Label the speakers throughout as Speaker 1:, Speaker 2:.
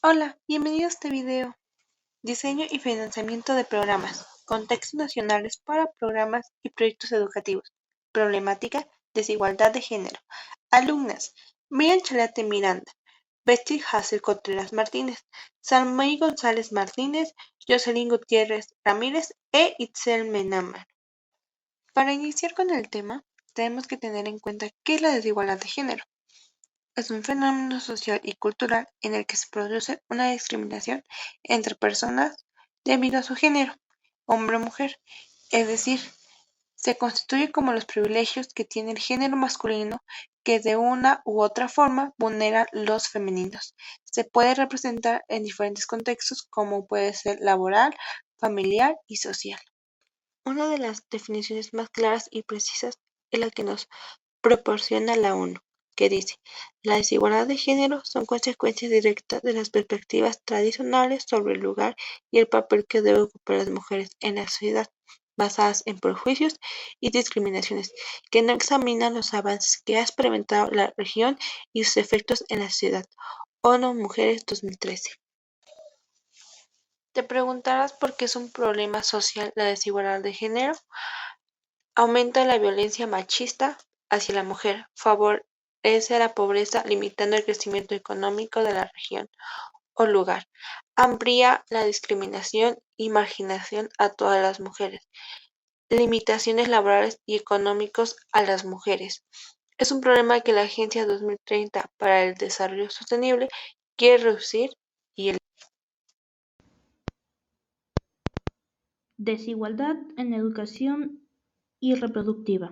Speaker 1: Hola, bienvenido a este video. Diseño y financiamiento de programas. Contextos nacionales para programas y proyectos educativos. Problemática, desigualdad de género. Alumnas: Miriam Chalate Miranda, Betty Hazel Contreras Martínez, Salmey González Martínez, Jocelyn Gutiérrez Ramírez e Itzel Menamar. Para iniciar con el tema, tenemos que tener en cuenta qué es la desigualdad de género. Es un fenómeno social y cultural en el que se produce una discriminación entre personas debido a su género, hombre o mujer, es decir, se constituye como los privilegios que tiene el género masculino que de una u otra forma vulnera los femeninos. Se puede representar en diferentes contextos como puede ser laboral, familiar y social. Una de las definiciones más claras y precisas es la que nos proporciona la ONU, que dice: la desigualdad de género son consecuencias directas de las perspectivas tradicionales sobre el lugar y el papel que deben ocupar las mujeres en la sociedad, basadas en prejuicios y discriminaciones, que no examinan los avances que ha experimentado la región y sus efectos en la sociedad. ONU Mujeres 2013. Te preguntarás por qué es un problema social la desigualdad de género. Aumenta la violencia machista hacia la mujer, favorece la pobreza limitando el crecimiento económico de la región o lugar, amplía la discriminación y marginación a todas las mujeres, limitaciones laborales y económicos a las mujeres. Es un problema que la Agencia 2030 para el Desarrollo Sostenible quiere reducir y
Speaker 2: Desigualdad en educación y reproductiva.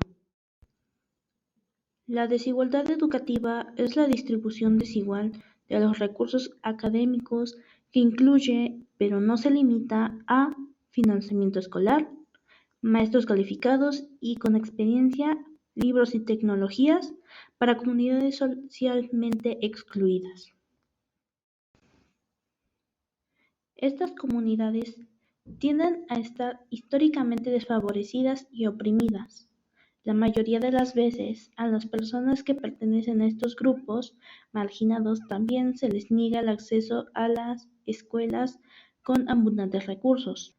Speaker 2: La desigualdad educativa es la distribución desigual de los recursos académicos que incluye, pero no se limita a, financiamiento escolar, maestros calificados y con experiencia, libros y tecnologías para comunidades socialmente excluidas. Estas comunidades tienden a estar históricamente desfavorecidas y oprimidas. La mayoría de las veces, a las personas que pertenecen a estos grupos marginados también se les niega el acceso a las escuelas con abundantes recursos.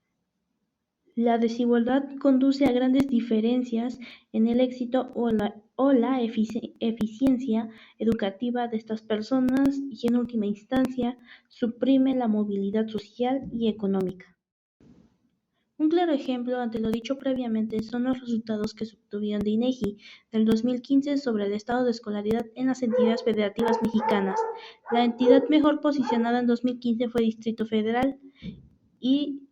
Speaker 2: La desigualdad conduce a grandes diferencias en el éxito o la eficiencia educativa de estas personas y, en última instancia, suprime la movilidad social y económica. Un claro ejemplo ante lo dicho previamente son los resultados que se obtuvieron de INEGI del 2015 sobre el estado de escolaridad en las entidades federativas mexicanas. La entidad mejor posicionada en 2015 fue Distrito Federal y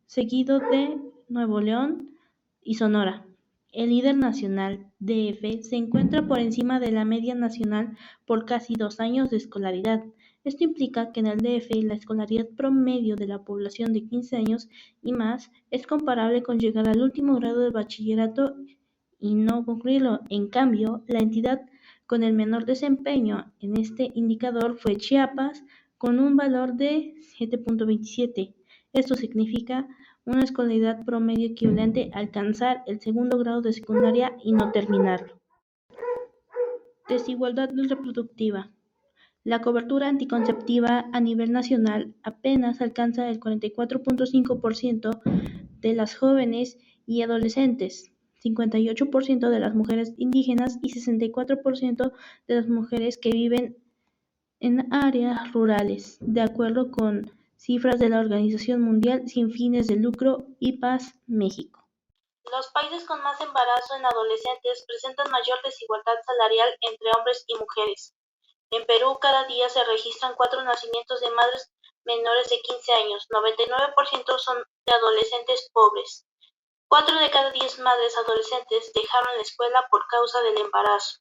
Speaker 2: seguido de Nuevo León y Sonora. El líder nacional, DF, se encuentra por encima de la media nacional por casi 2 años de escolaridad. Esto implica que en el DF la escolaridad promedio de la población de 15 años y más es comparable con llegar al último grado de bachillerato y no concluirlo. En cambio, la entidad con el menor desempeño en este indicador fue Chiapas, con un valor de 7.27. Esto significa una escolaridad promedio equivalente a alcanzar el segundo grado de secundaria y no terminarlo. Desigualdad reproductiva. La cobertura anticonceptiva a nivel nacional apenas alcanza el 44.5% de las jóvenes y adolescentes, 58% de las mujeres indígenas y 64% de las mujeres que viven en áreas rurales, de acuerdo con cifras de la Organización Mundial sin fines de lucro y Paz México.
Speaker 3: Los países con más embarazo en adolescentes presentan mayor desigualdad salarial entre hombres y mujeres. En Perú, cada día se registran 4 nacimientos de madres menores de 15 años, 99% son de adolescentes pobres. 4 de cada 10 madres adolescentes dejaron la escuela por causa del embarazo.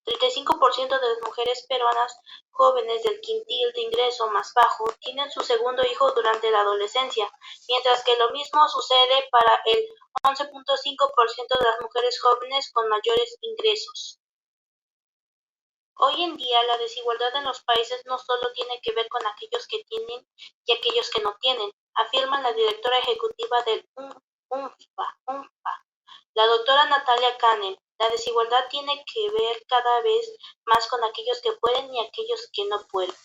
Speaker 3: 35% de las mujeres peruanas jóvenes del quintil de ingreso más bajo tienen su segundo hijo durante la adolescencia, mientras que lo mismo sucede para el 11.5% de las mujeres jóvenes con mayores ingresos. Hoy en día, la desigualdad en los países no solo tiene que ver con aquellos que tienen y aquellos que no tienen, afirma la directora ejecutiva del UNFPA, la doctora Natalia Canel. La desigualdad tiene que ver cada vez más con aquellos que pueden y aquellos que no pueden.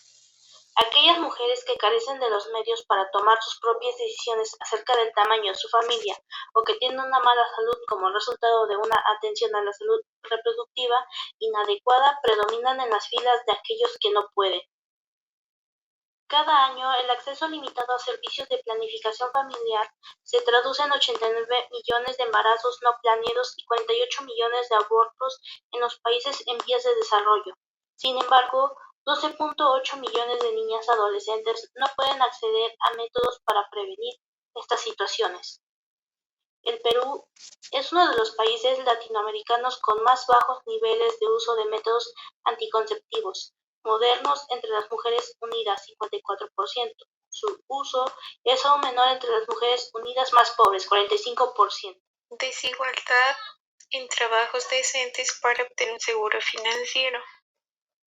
Speaker 3: Aquellas aquellas mujeres que carecen de los medios para tomar sus propias decisiones acerca del tamaño de su familia o que tienen una mala salud como resultado de una atención a la salud reproductiva inadecuada predominan en las filas de aquellos que no pueden. Cada año, el acceso limitado a servicios de planificación familiar se traduce en 89 millones de embarazos no planeados y 48 millones de abortos en los países en vías de desarrollo. Sin embargo, 12.8 millones de niñas adolescentes no pueden acceder a métodos para prevenir estas situaciones. El Perú es uno de los países latinoamericanos con más bajos niveles de uso de métodos anticonceptivos modernos entre las mujeres unidas, 54%. Su uso es aún menor entre las mujeres unidas más pobres, 45%.
Speaker 4: Desigualdad en trabajos decentes para obtener un seguro financiero.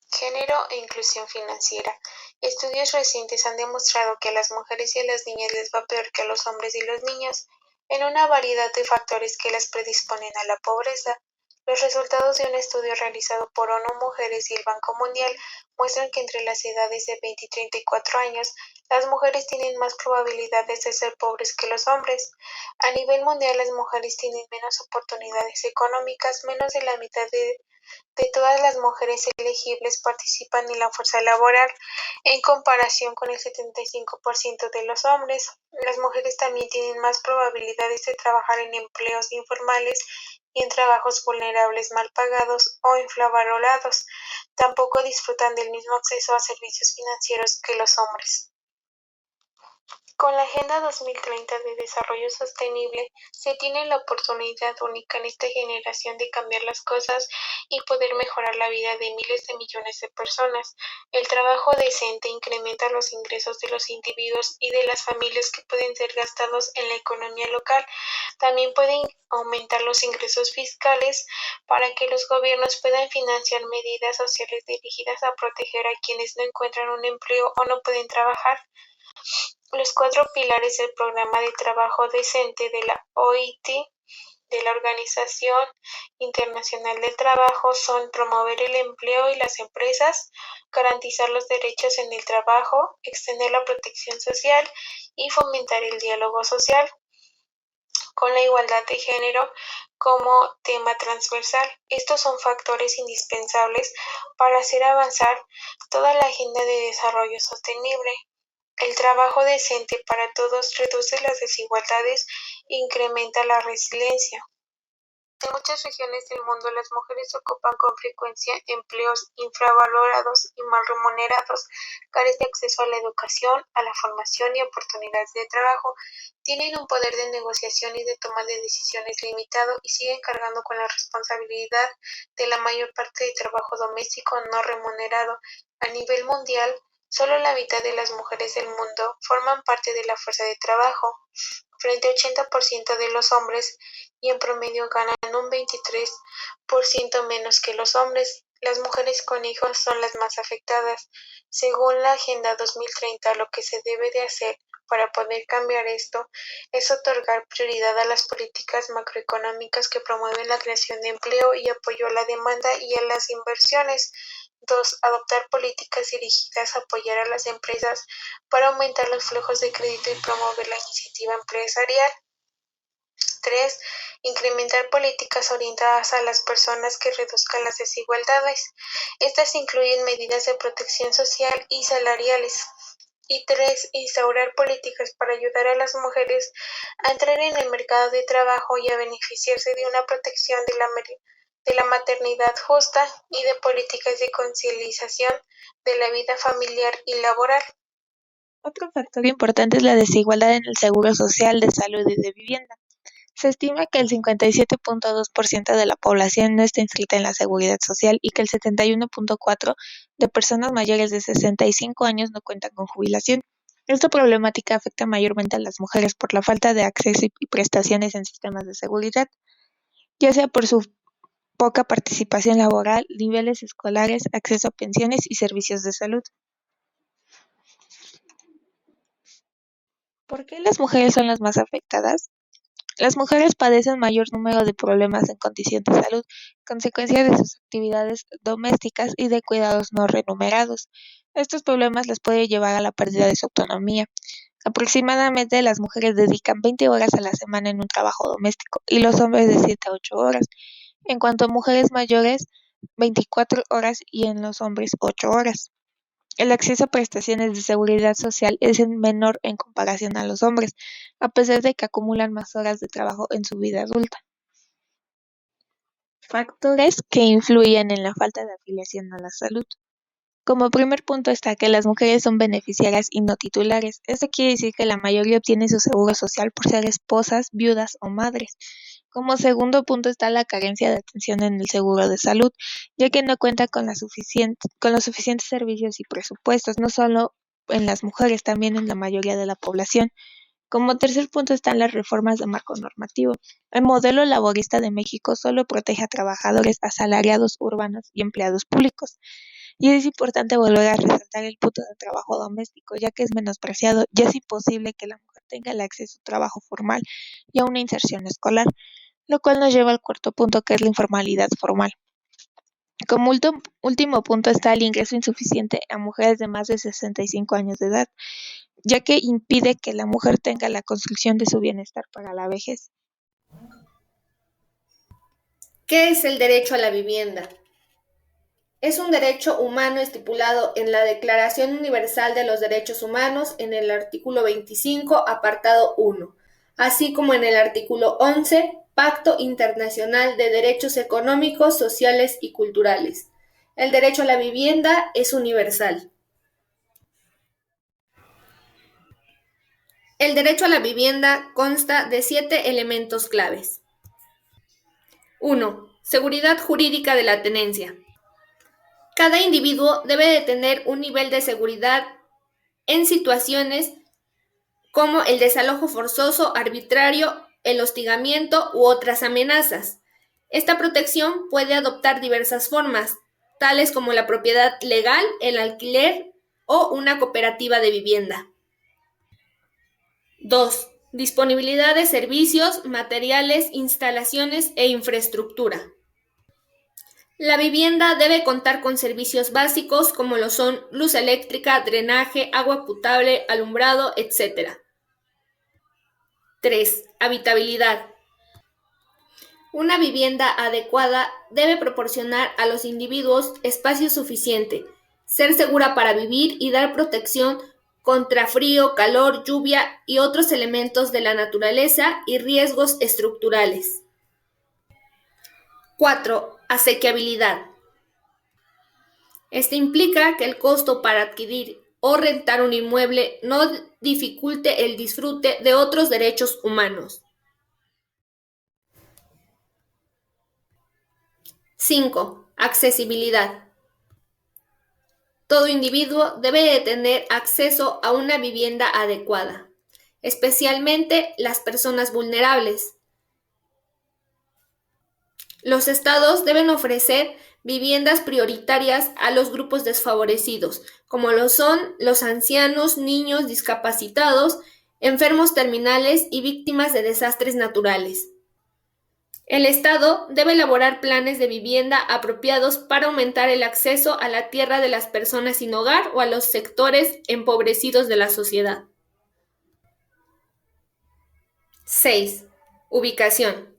Speaker 4: Género e inclusión financiera. Estudios recientes han demostrado que a las mujeres y a las niñas les va peor que a los hombres y los niños en una variedad de factores que las predisponen a la pobreza. Los resultados de un estudio realizado por ONU Mujeres y el Banco Mundial muestran que entre las edades de 20 y 34 años, las mujeres tienen más probabilidades de ser pobres que los hombres. A nivel mundial, las mujeres tienen menos oportunidades económicas, menos de la mitad de todas las mujeres elegibles participan en la fuerza laboral, en comparación con el 75% de los hombres. Las mujeres también tienen más probabilidades de trabajar en empleos informales y en trabajos vulnerables mal pagados o infravalorados. Tampoco disfrutan del mismo acceso a servicios financieros que los hombres. Con la Agenda 2030 de Desarrollo Sostenible se tiene la oportunidad única en esta generación de cambiar las cosas y poder mejorar la vida de miles de millones de personas. El trabajo decente incrementa los ingresos de los individuos y de las familias que pueden ser gastados en la economía local. También pueden aumentar los ingresos fiscales para que los gobiernos puedan financiar medidas sociales dirigidas a proteger a quienes no encuentran un empleo o no pueden trabajar. Los 4 pilares del Programa de Trabajo Decente de la OIT, de la Organización Internacional del Trabajo, son promover el empleo y las empresas, garantizar los derechos en el trabajo, extender la protección social y fomentar el diálogo social, con la igualdad de género como tema transversal. Estos son factores indispensables para hacer avanzar toda la agenda de desarrollo sostenible. El trabajo decente para todos reduce las desigualdades e incrementa la resiliencia. En muchas regiones del mundo, las mujeres ocupan con frecuencia empleos infravalorados y mal remunerados, carecen de acceso a la educación, a la formación y oportunidades de trabajo, tienen un poder de negociación y de toma de decisiones limitado y siguen cargando con la responsabilidad de la mayor parte de trabajo doméstico no remunerado. A nivel mundial, solo la mitad de las mujeres del mundo forman parte de la fuerza de trabajo, frente al 80% de los hombres, y en promedio ganan un 23% menos que los hombres. Las mujeres con hijos son las más afectadas. Según la Agenda 2030, lo que se debe de hacer para poder cambiar esto es otorgar prioridad a las políticas macroeconómicas que promueven la creación de empleo y apoyo a la demanda y a las inversiones. 2. Adoptar políticas dirigidas a apoyar a las empresas para aumentar los flujos de crédito y promover la iniciativa empresarial. 3. Incrementar políticas orientadas a las personas que reduzcan las desigualdades. Estas incluyen medidas de protección social y salariales. Y 3. Instaurar políticas para ayudar a las mujeres a entrar en el mercado de trabajo y a beneficiarse de una protección de la maternidad justa y de políticas de conciliación de la vida familiar y laboral.
Speaker 1: Otro factor importante es la desigualdad en el seguro social, de salud y de vivienda. Se estima que el 57.2% de la población no está inscrita en la seguridad social y que el 71.4% de personas mayores de 65 años no cuentan con jubilación. Esta problemática afecta mayormente a las mujeres por la falta de acceso y prestaciones en sistemas de seguridad, ya sea por su poca participación laboral, niveles escolares, acceso a pensiones y servicios de salud. ¿Por qué las mujeres son las más afectadas?
Speaker 5: Las mujeres padecen mayor número de problemas en condición de salud, consecuencia de sus actividades domésticas y de cuidados no remunerados. Estos problemas les pueden llevar a la pérdida de su autonomía. Aproximadamente las mujeres dedican 20 horas a la semana en un trabajo doméstico y los hombres de 7 a 8 horas. En cuanto a mujeres mayores, 24 horas y en los hombres 8 horas. El acceso a prestaciones de seguridad social es menor en comparación a los hombres, a pesar de que acumulan más horas de trabajo en su vida adulta. Factores que influyen en la falta de afiliación a la salud. Como primer punto está que las mujeres son beneficiarias y no titulares. Esto quiere decir que la mayoría obtiene su seguro social por ser esposas, viudas o madres. Como segundo punto está la carencia de atención en el seguro de salud, ya que no cuenta con los suficientes servicios y presupuestos, no solo en las mujeres, también en la mayoría de la población. Como tercer punto están las reformas de marco normativo. El modelo laborista de México solo protege a trabajadores asalariados urbanos y empleados públicos. Y es importante volver a resaltar el punto del trabajo doméstico, ya que es menospreciado y es imposible que la mujer tenga el acceso a un trabajo formal y a una inserción escolar, lo cual nos lleva al cuarto punto, que es la informalidad formal. Como último punto está el ingreso insuficiente a mujeres de más de 65 años de edad, ya que impide que la mujer tenga la construcción de su bienestar para la vejez.
Speaker 6: ¿Qué es el derecho a la vivienda? Es un derecho humano estipulado en la Declaración Universal de los Derechos Humanos en el artículo 25, apartado 1, así como en el artículo 11, Pacto Internacional de Derechos Económicos, Sociales y Culturales. El derecho a la vivienda es universal. El derecho a la vivienda consta de 7 elementos claves. 1. Seguridad jurídica de la tenencia. Cada individuo debe de tener un nivel de seguridad en situaciones como el desalojo forzoso, arbitrario, el hostigamiento u otras amenazas. Esta protección puede adoptar diversas formas, tales como la propiedad legal, el alquiler o una cooperativa de vivienda. 2. Disponibilidad de servicios, materiales, instalaciones e infraestructura. La vivienda debe contar con servicios básicos como lo son luz eléctrica, drenaje, agua potable, alumbrado, etc. 3. Habitabilidad. Una vivienda adecuada debe proporcionar a los individuos espacio suficiente, ser segura para vivir y dar protección contra frío, calor, lluvia y otros elementos de la naturaleza y riesgos estructurales. 4. Asequibilidad. Esto implica que el costo para adquirir o rentar un inmueble no dificulte el disfrute de otros derechos humanos. 5. Accesibilidad. Todo individuo debe de tener acceso a una vivienda adecuada, especialmente las personas vulnerables. Los estados deben ofrecer viviendas prioritarias a los grupos desfavorecidos, como lo son los ancianos, niños, discapacitados, enfermos terminales y víctimas de desastres naturales. El Estado debe elaborar planes de vivienda apropiados para aumentar el acceso a la tierra de las personas sin hogar o a los sectores empobrecidos de la sociedad. 6. Ubicación.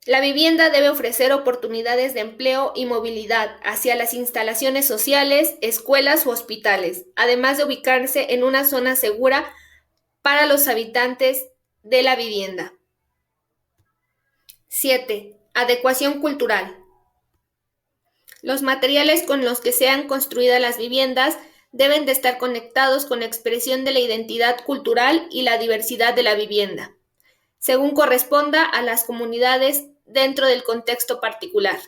Speaker 6: La vivienda debe ofrecer oportunidades de empleo y movilidad hacia las instalaciones sociales, escuelas u hospitales, además de ubicarse en una zona segura para los habitantes de la vivienda. 7. Adecuación cultural. Los materiales con los que sean construidas las viviendas deben de estar conectados con la expresión de la identidad cultural y la diversidad de la vivienda, según corresponda a las comunidades dentro del contexto particular.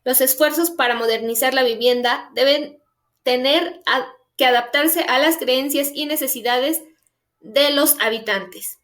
Speaker 6: Los esfuerzos para modernizar la vivienda deben tener que adaptarse a las creencias y necesidades de los habitantes.